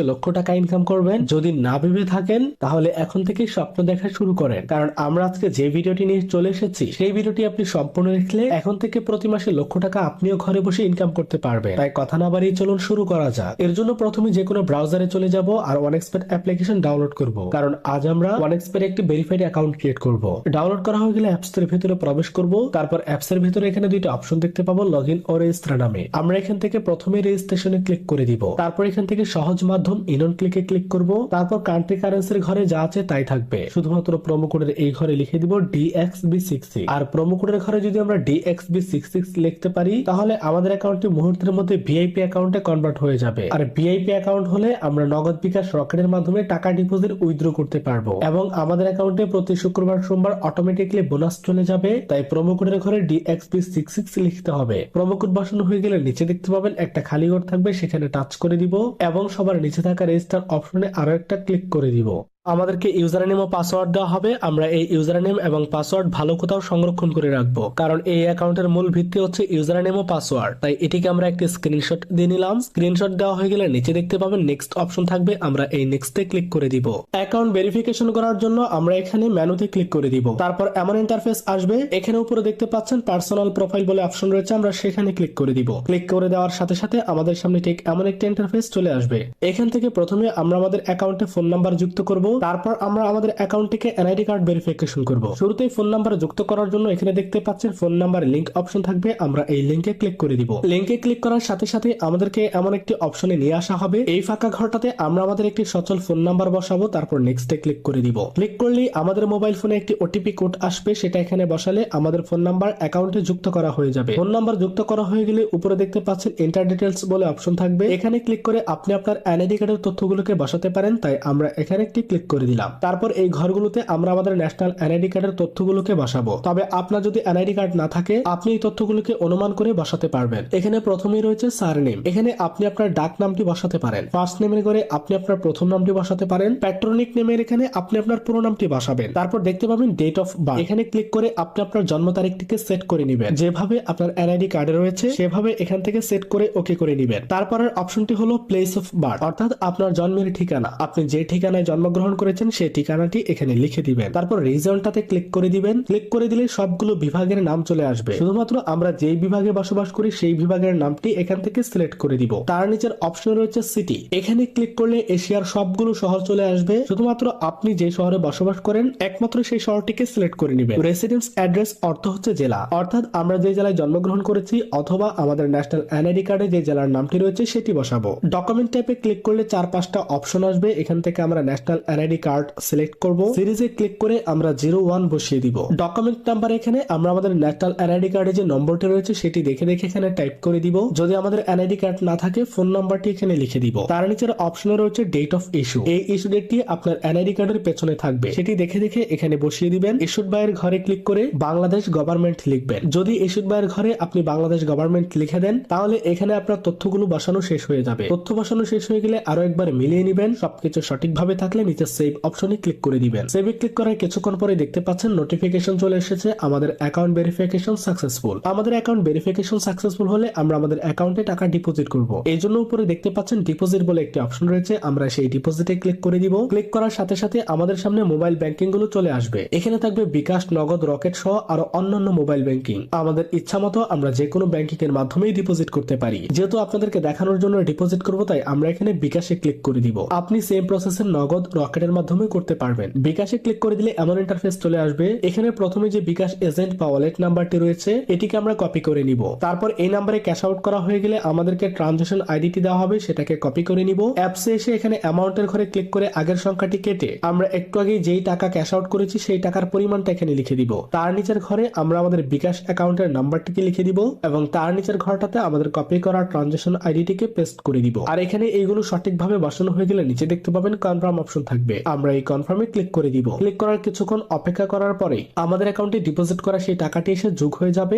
লক্ষ টাকা ইনকাম করবেন যদি না ভেবে থাকেন তাহলে এখন থেকে স্বপ্ন দেখা শুরু করেন, কারণ আমরা আজকে যে ভিডিওটি নিয়ে চলে এসেছি সেই ভিডিওটি আপনি সম্পূর্ণ দেখলে এখন থেকে প্রতি মাসে লক্ষ টাকা আপনিও ঘরে বসে ইনকাম করতে পারবেন। তাই কথা না বাড়িয়ে চলুন শুরু করা যাক। এর জন্য প্রথমে যে কোনো ব্রাউজারে চলে যাব আর ওয়ানএক্সপেট অ্যাপ্লিকেশন ডাউনলোড করব, কারণ আজ আমরা ওয়ানএক্সপেট একটি ভেরিফাইড অ্যাকাউন্ট ক্রিয়েট করব। ডাউনলোড করা হয়ে গেলে অ্যাপস এর ভিতরে প্রবেশ করব, তারপর অ্যাপস এর ভিতরে এখানে দুইটা অপশন দেখতে পাবো, লগইন ও রেজিস্টার নামে। আমরা এখান থেকে প্রথমে রেজিস্ট্রেশনে ক্লিক করে দিব, তারপর এখান থেকে সহজ মাধ্যম ইনন ক্লিকে ক্লিক করব, তারপর কান্ট্রি কারেন্সির ঘরে যা আছে তাই থাকবে, শুধুমাত্র প্রোমো কোডের এই ঘরে লিখে দিব DXB66। আর প্রোমো কোডের ঘরে যদি আমরা DXB66 লিখতে পারি তাহলে আমাদের অ্যাকাউন্টটি মুহূর্তের মধ্যে ভিআইপি অ্যাকাউন্টে কনভার্ট হয়ে যাবে। আর ভিআইপি অ্যাকাউন্ট হলে আমরা নগদ বিকাশ রকেটের মাধ্যমে টাকা ডিপোজিট উইথড্র করতে পারবো এবং আমাদের অ্যাকাউন্টে প্রতি শুক্রবার সোমবার অটোমেটিকলি বোনাস চলে যাবে। তাই প্রোমো কোডের ঘরে DXB66 লিখতে হবে। প্রোমো কোড বসানো হয়ে গেলে নিচে দেখতে পাবেন একটা খালি ঘর থাকবে, সেখানে টাচ করে দিব এবং সবার নিচে থাকা রেজিস্টার অপশনে আরো একটা ক্লিক করে দিব। আমাদেরকে ইউজার নেম ও পাসওয়ার্ড দেওয়া হবে। আমরা এই ইউজার নেম এবং পাসওয়ার্ড ভালো কোথাও সংরক্ষণ করে রাখবো, কারণ এই অ্যাকাউন্টের মূল ভিত্তি হচ্ছে ইউজার নেম ও পাসওয়ার্ড। তাই এটিকে আমরা একটি স্ক্রিনশট দিয়ে নিলাম। স্ক্রিনশট দেওয়া হয়ে গেলে নিচে দেখতে পাবেন নেক্সট অপশন থাকবে, আমরা এই নেক্সটে ক্লিক করে দিব। অ্যাকাউন্ট ভেরিফিকেশন করার জন্য আমরা এখানে মেনুতে ক্লিক করে দিব, তারপর এমন ইন্টারফেস আসবে। এখানে উপরে দেখতে পাচ্ছেন পার্সোনাল প্রোফাইল বলে অপশন রয়েছে, আমরা সেখানে ক্লিক করে দিব। ক্লিক করে দেওয়ার সাথে সাথে আমাদের সামনে ঠিক এমন একটা ইন্টারফেস চলে আসবে। এখান থেকে প্রথমে আমরা আমাদের অ্যাকাউন্টে ফোন নাম্বার যুক্ত করব, তারপর আমরা আমাদের অ্যাকাউন্টটিকে এনআইডি কার্ড ভেরিফিকেশন করব। শুরুতেই ফোন নাম্বার যুক্ত করার জন্য এখানে দেখতে পাচ্ছেন ফোন নাম্বার লিংক অপশন থাকবে, আমরা এই লিংকে ক্লিক করে দিব। লিংকে ক্লিক করার সাথে সাথে আমাদেরকে এমন একটি অপশনে নিয়ে আসা হবে। এই ফাঁকা ঘরটাতে আমরা আমাদের একটি সচল ফোন নাম্বার বসাবো, তারপর নেক্সটে ক্লিক করে দিব। ক্লিক করলেই আমাদের মোবাইল ফোনে একটি ওটিপি কোড আসবে, সেটা এখানে বসালে আমাদের ফোন নাম্বার অ্যাকাউন্টে যুক্ত করা হয়ে যাবে। ফোন নাম্বার যুক্ত করা হয়ে গেলে উপরে দেখতে পাচ্ছেন এন্টার ডিটেইলস বলে অপশন থাকবে, এখানে ক্লিক করে আপনি আপনার এনআইডি কার্ডের তথ্যগুলোকে বসাতে পারেন। তাই আমরা এখানে একটি ক্লিক করে দিলাম। তারপর এই ঘরগুলোতে আমরা আমাদের ন্যাশনাল এনআইডি কার্ডের তথ্যগুলোকে বসাবো। তবে আপনার যদি এনআইডি কার্ড না থাকে আপনি এই তথ্যগুলোকে অনুমান করে বসাতে পারবেন। এখানে প্রথমেই রয়েছে সারনেম, এখানে আপনি আপনার ডাক নামটি বসাতে পারেন। ফার্স্ট নেমের ঘরে আপনি আপনার প্রথম নামটি বসাতে পারেন। প্যাট্রনিক নেমের এখানে আপনি আপনার পুরো নামটি বসাবেন। তারপর দেখতে পাবেন ডেট অফ বার্থ, এখানে ক্লিক করে আপনি আপনার জন্ম তারিখটিকে সেট করে নেবেন। যেভাবে আপনার এনআইডি কার্ডে রয়েছে সেভাবে এখান থেকে সেট করে ওকে করে নেবেন। তারপরের অপশনটি হলো প্লেস অফ বার্থ, অর্থাৎ আপনার জন্মের ঠিকানা। আপনি যে ঠিকানায় জন্মগ্রহণ করেছেন সেই ঠিকানাটি এখানে লিখে দিবেন। তারপর রিজনটাতে ক্লিক করে দিবেন। ক্লিক করে দিলে সবগুলো বিভাগের নাম চলে আসবে। শুধুমাত্র আমরা যেই বিভাগে বসবাস করি সেই বিভাগের নামটি এখান থেকে সিলেক্ট করে দিব। তার নিচের অপশন রয়েছে সিটি, এখানে ক্লিক করলে এশিয়ার সবগুলো শহর চলে আসবে। শুধুমাত্র আপনি যে শহরে বসবাস করেন একমাত্র সেই শহরটিকে সিলেক্ট করে নেবেন। রেসিডেন্স অ্যাড্রেস অর্থ হচ্ছে জেলা, অর্থাৎ আমরা যে জেলায় জন্মগ্রহণ করেছি অথবা আমাদের ন্যাশনাল এনআইডি কার্ডে যে জেলার নামটি রয়েছে সেটি বসাবো। ডকুমেন্ট টাইপে ক্লিক করলে 4-5টা অপশন আসবে, এখান থেকে আমরা ন্যাশনাল এনআইডি কার্ড সিলেক্ট করব। সিরিজে ক্লিক করে আমরা 01 বসিয়ে দিব। ডকুমেন্ট নাম্বার এখানে আমরা আমাদের ন্যাশনাল এনআইডি কার্ডে যে নম্বরটি রয়েছে সেটি দেখে দেখে এখানে টাইপ করে দিব। যদি আমাদের এনআইডি কার্ড না থাকে ফোন নাম্বারটি এখানে লিখে দিব। তার নিচের অপশনে রয়েছে ডেট অফ ইস্যু, এই ইস্যু ডেটটি আপনার এনআইডি কার্ডের পেছনে থাকবে, সেটি দেখে দেখে এখানে বসিয়ে দিবেন। ইস্যুড বাই এর ঘরে ক্লিক করে বাংলাদেশ গভর্নমেন্ট লিখবেন। যদি ইস্যুড বাই এর ঘরে আপনি বাংলাদেশ গভর্নমেন্ট লিখে দেন তাহলে এখানে আপনার তথ্যগুলো বসানো শেষ হয়ে যাবে। তথ্য বসানো শেষ হয়ে গেলে আরো একবার মিলিয়ে নেবেন। সবকিছু সঠিকভাবে থাকলে নিচে সেভ অপশনে ক্লিক করে দিবেন। সেভে ক্লিক করার কিছুক্ষণ পরে দেখতে পাচ্ছেন নোটিফিকেশন চলে এসেছে আমাদের অ্যাকাউন্ট ভেরিফিকেশন সাকসেসফুল। আমাদের অ্যাকাউন্ট ভেরিফিকেশন সাকসেসফুল হলে আমরা আমাদের অ্যাকাউন্টে টাকা ডিপোজিট করব। এই জন্য উপরে দেখতে পাচ্ছেন ডিপোজিট বলে একটি অপশন রয়েছে, আমরা সেই ডিপোজিটে ক্লিক করে দিব। ক্লিক করার সাথে সাথে আমাদের সামনে মোবাইল ব্যাংকিং গুলো চলে আসবে। এখানে থাকবে বিকাশ, নগদ, রকেট সহ আরো অন্যান্য মোবাইল ব্যাংকিং। আমাদের ইচ্ছা মতো আমরা যে কোনো ব্যাংকিং এর মাধ্যমেই ডিপোজিট করতে পারি। যেহেতু আপনাদেরকে দেখানোর জন্য ডিপোজিট করব তাই আমরা এখানে বিকাশে ক্লিক করে দিব। আপনি সেম প্রসেসে নগদ, রকেটের মাধ্যমে করতে পারবেন। বিকাশে ক্লিক করে দিলে এমন ইন্টারফেস চলে আসবে। এখানে প্রথমে যে বিকাশ এজেন্ট বা ওয়ালেট নাম্বারটি রয়েছে এটিকে আমরা কপি করে নিব। তারপর এই নাম্বারে ক্যাশ আউট করা হয়ে গেলে আমাদেরকে ট্রানজাকশন আইডিটি দেওয়া হবে, সেটাকে কপি করে নিব। অ্যাপসে এসে এখানে অ্যামাউন্টের ঘরে ক্লিক করে আগের সংখ্যাটি কেটে আমরা একটু আগে যেই টাকা ক্যাশ আউট করেছি সেই টাকার পরিমাণটা এখানে লিখে দিব। তার নিচের ঘরে আমরা আমাদের বিকাশ অ্যাকাউন্টের নাম্বারটিকে লিখে দিব এবং তার নিচের ঘরটাতে আমাদের কপি করা ট্রানজাকশন আইডিটিকে পেস্ট করে দিব। আর এখানে এইগুলো সঠিকভাবে বসানো হয়ে গেলে নিচে দেখতে পাবেন কনফার্ম অপশন থাকবে, আমরা এই কনফার্মে ক্লিক করে দিব। ক্লিক করার কিছুক্ষণ অপেক্ষা করার পরে আমাদের অ্যাকাউন্টে ডিপোজিট করা সেই টাকাটি এসে যোগ হয়ে যাবে।